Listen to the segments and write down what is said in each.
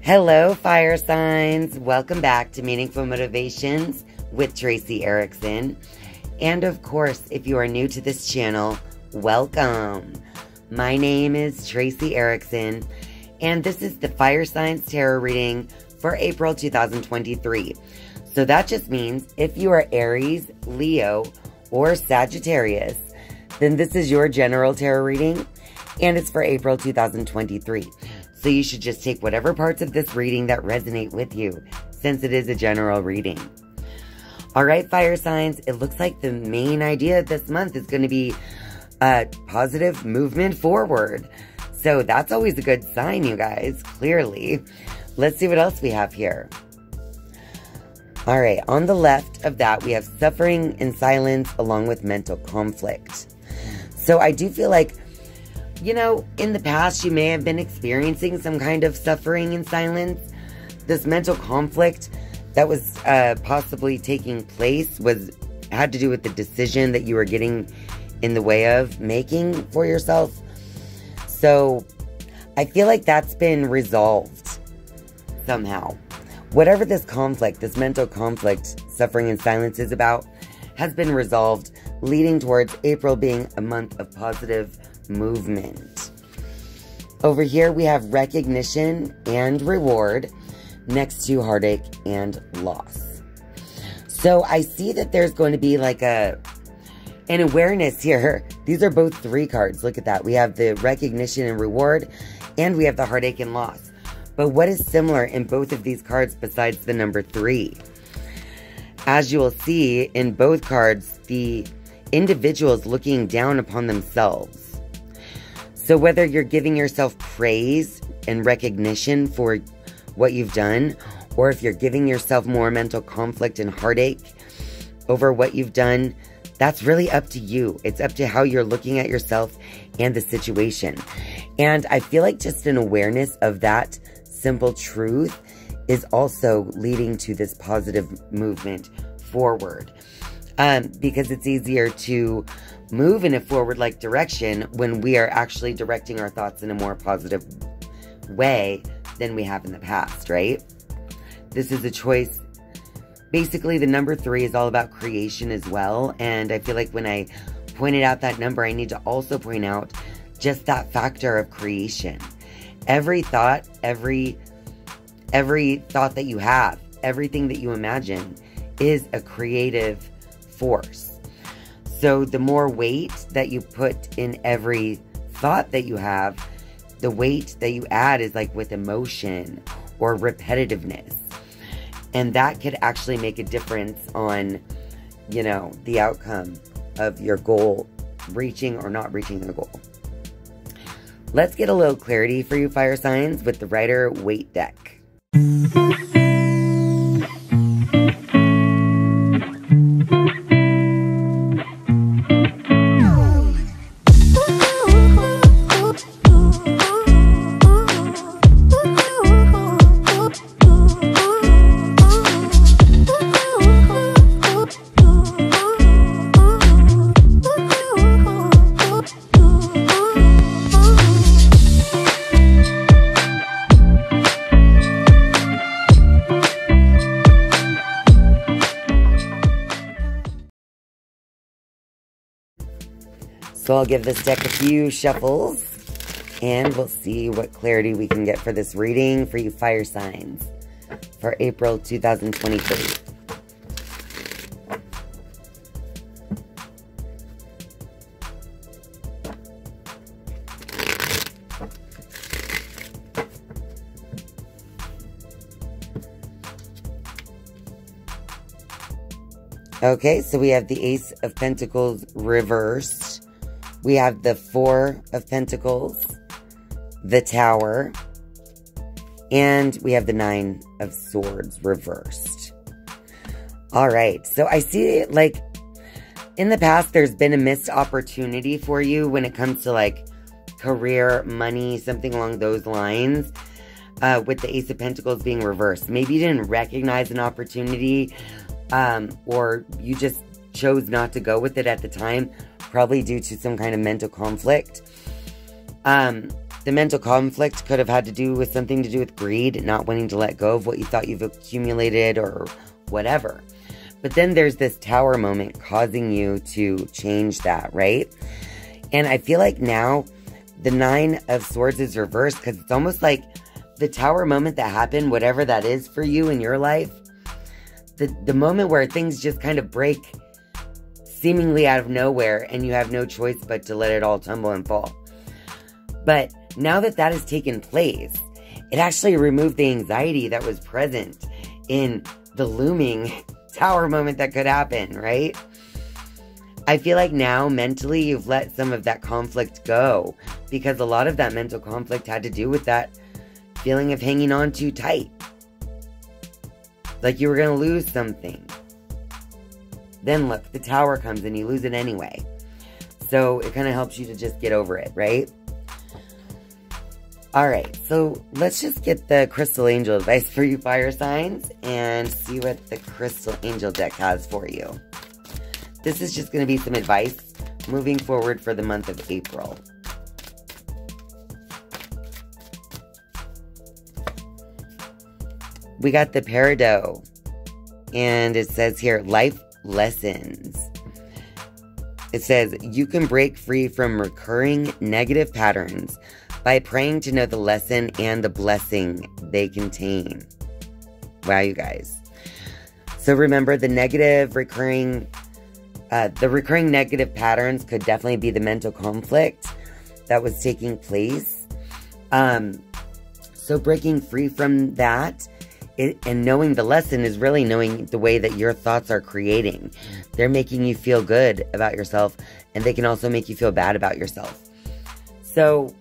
Hello, fire signs. Welcome back to Meaningful Motivations with Tracey Erickson. And of course, if you are new to this channel, welcome. My name is Tracey Erickson, and this is the Fire Signs Tarot reading for April 2023. So that just means if you are Aries, Leo, or Sagittarius, then this is your general tarot reading, and it's for April 2023. So you should just take whatever parts of this reading that resonate with you, since it is a general reading. Alright, fire signs, it looks like the main idea this month is going to be a positive movement forward. So that's always a good sign, you guys, clearly. Let's see what else we have here. Alright, on the left of that, we have suffering in silence along with mental conflict. So I do feel like, you know, in the past, you may have been experiencing some kind of suffering in silence. This mental conflict that was possibly taking place had to do with the decision that you were getting in the way of making for yourself. So I feel like that's been resolved somehow. Whatever this conflict, this mental conflict, suffering in silence is about, has been resolved, leading towards April being a month of positive movement. Over here we have recognition and reward next to heartache and loss. So I see that there's going to be like an awareness here. These are both 3 cards. Look at that. We have the recognition and reward, and we have the heartache and loss. But what is similar in both of these cards besides the number 3? As you will see in both cards, the individuals looking down upon themselves. So whether you're giving yourself praise and recognition for what you've done, or if you're giving yourself more mental conflict and heartache over what you've done, that's really up to you. It's up to how you're looking at yourself and the situation. And I feel like just an awareness of that simple truth is also leading to this positive movement forward. Because it's easier to move in a forward-like direction when we are actually directing our thoughts in a more positive way than we have in the past, right? This is a choice. Basically, the number 3 is all about creation as well. And I feel like when I pointed out that number, I need to also point out just that factor of creation. Every thought, every thought that you have, everything that you imagine is a creative force. So the more weight that you put in every thought that you have, the weight that you add is like with emotion or repetitiveness. And that could actually make a difference on, you know, the outcome of your goal, reaching or not reaching the goal. Let's get a little clarity for you fire signs with the Rider-Waite deck. So I'll give this deck a few shuffles, and we'll see what clarity we can get for this reading for you fire signs for April 2023. Okay, so we have the Ace of Pentacles reversed. We have the 4 of Pentacles, the Tower, and we have the 9 of Swords reversed. Alright, so I see, like, in the past, there's been a missed opportunity for you when it comes to, like, career, money, something along those lines, with the Ace of Pentacles being reversed. Maybe you didn't recognize an opportunity, or you just chose not to go with it at the time, probably due to some kind of mental conflict. The mental conflict could have had to do with something to do with greed, not wanting to let go of what you thought you've accumulated or whatever. But then there's this Tower moment causing you to change that, right? And I feel like now the Nine of Swords is reversed because it's almost like the Tower moment that happened, whatever that is for you in your life, the moment where things just kind of break seemingly out of nowhere and you have no choice but to let it all tumble and fall. But now that that has taken place, it actually removed the anxiety that was present in the looming Tower moment that could happen, right? I feel like now mentally you've let some of that conflict go because a lot of that mental conflict had to do with that feeling of hanging on too tight. Like you were going to lose something. Then look, the Tower comes and you lose it anyway. So it kind of helps you to just get over it, right? Alright, so let's just get the Crystal Angel advice for you fire signs and see what the Crystal Angel deck has for you. This is just going to be some advice moving forward for the month of April. We got the Peridot, and it says here, life lessons. It says, you can break free from recurring negative patterns by praying to know the lesson and the blessing they contain. Wow, you guys. So remember, the recurring negative patterns could definitely be the mental conflict that was taking place. So breaking free from that and knowing the lesson is really knowing the way that your thoughts are creating. They're making you feel good about yourself, and they can also make you feel bad about yourself. So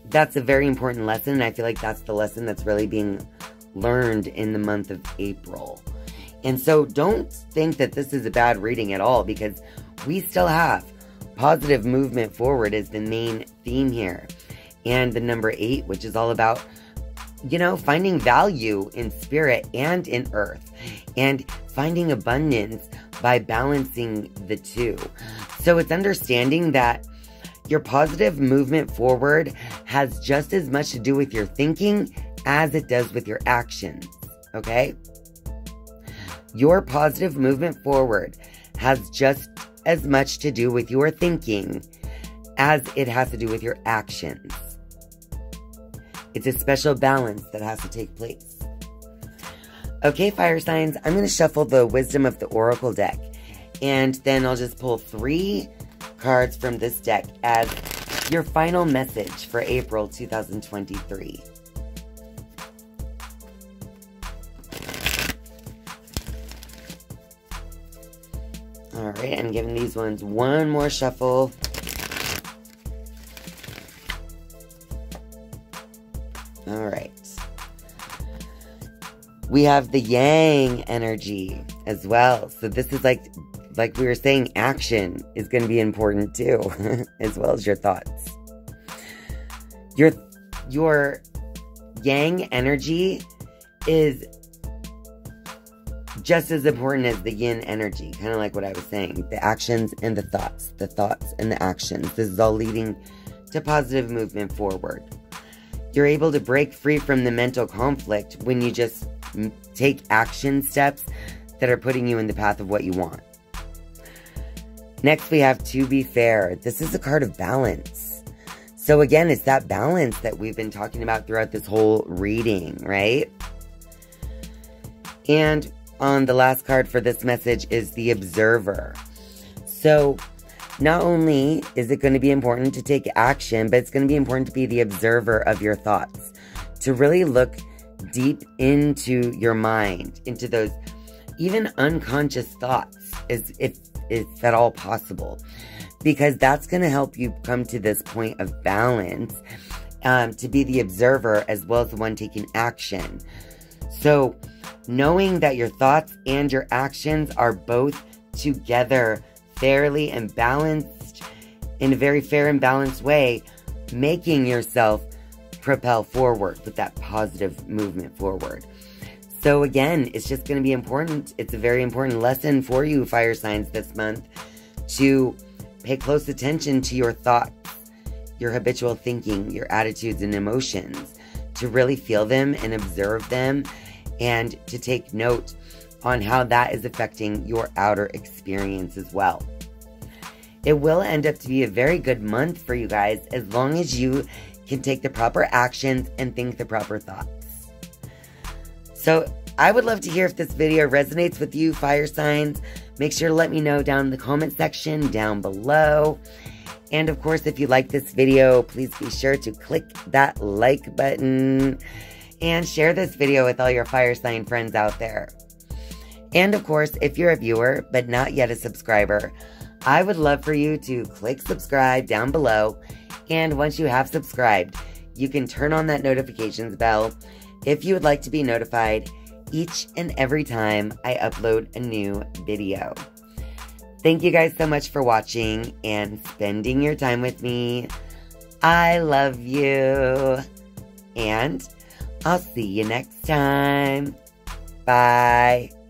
that's a very important lesson, and I feel like that's the lesson that's really being learned in the month of April. And so don't think that this is a bad reading at all, because we still have positive movement forward as the main theme here. And the number 8, which is all about, you know, finding value in spirit and in earth, and finding abundance by balancing the two. So it's understanding that your positive movement forward has just as much to do with your thinking as it does with your actions, okay? Your positive movement forward has just as much to do with your thinking as it has to do with your actions. It's a special balance that has to take place. Okay, fire signs, I'm going to shuffle the Wisdom of the Oracle deck, and then I'll just pull 3 cards from this deck as your final message for April 2023. Alright, I'm giving these ones one more shuffle. Alright. We have the Yang energy as well. So this is like we were saying, action is going to be important too, as well as your thoughts. Your Yang energy is just as important as the Yin energy, kind of like what I was saying. The actions and the thoughts and the actions. This is all leading to positive movement forward. You're able to break free from the mental conflict when you just take action steps that are putting you in the path of what you want. Next, we have To Be Fair. This is a card of balance. So again, it's that balance that we've been talking about throughout this whole reading, right? And on the last card for this message is the Observer. So not only is it going to be important to take action, but it's going to be important to be the observer of your thoughts. To really look deep into your mind, into those even unconscious thoughts, if at all possible. Because that's going to help you come to this point of balance, to be the observer as well as the one taking action. So knowing that your thoughts and your actions are both together fairly and balanced in a very fair and balanced way, making yourself propel forward with that positive movement forward. So again, it's just going to be important. It's a very important lesson for you, fire signs, this month, to pay close attention to your thoughts your habitual thinking, your attitudes and emotions, to really feel them and observe them, and to take note on how that is affecting your outer experience as well. It will end up to be a very good month for you guys, as long as you can take the proper actions and think the proper thoughts. So I would love to hear if this video resonates with you, fire signs. Make sure to let me know down in the comment section down below. And of course, if you like this video, please be sure to click that like button and share this video with all your fire sign friends out there. And of course, if you're a viewer but not yet a subscriber, I would love for you to click subscribe down below. And once you have subscribed, you can turn on that notifications bell if you would like to be notified each and every time I upload a new video. Thank you guys so much for watching and spending your time with me. I love you. And I'll see you next time. Bye.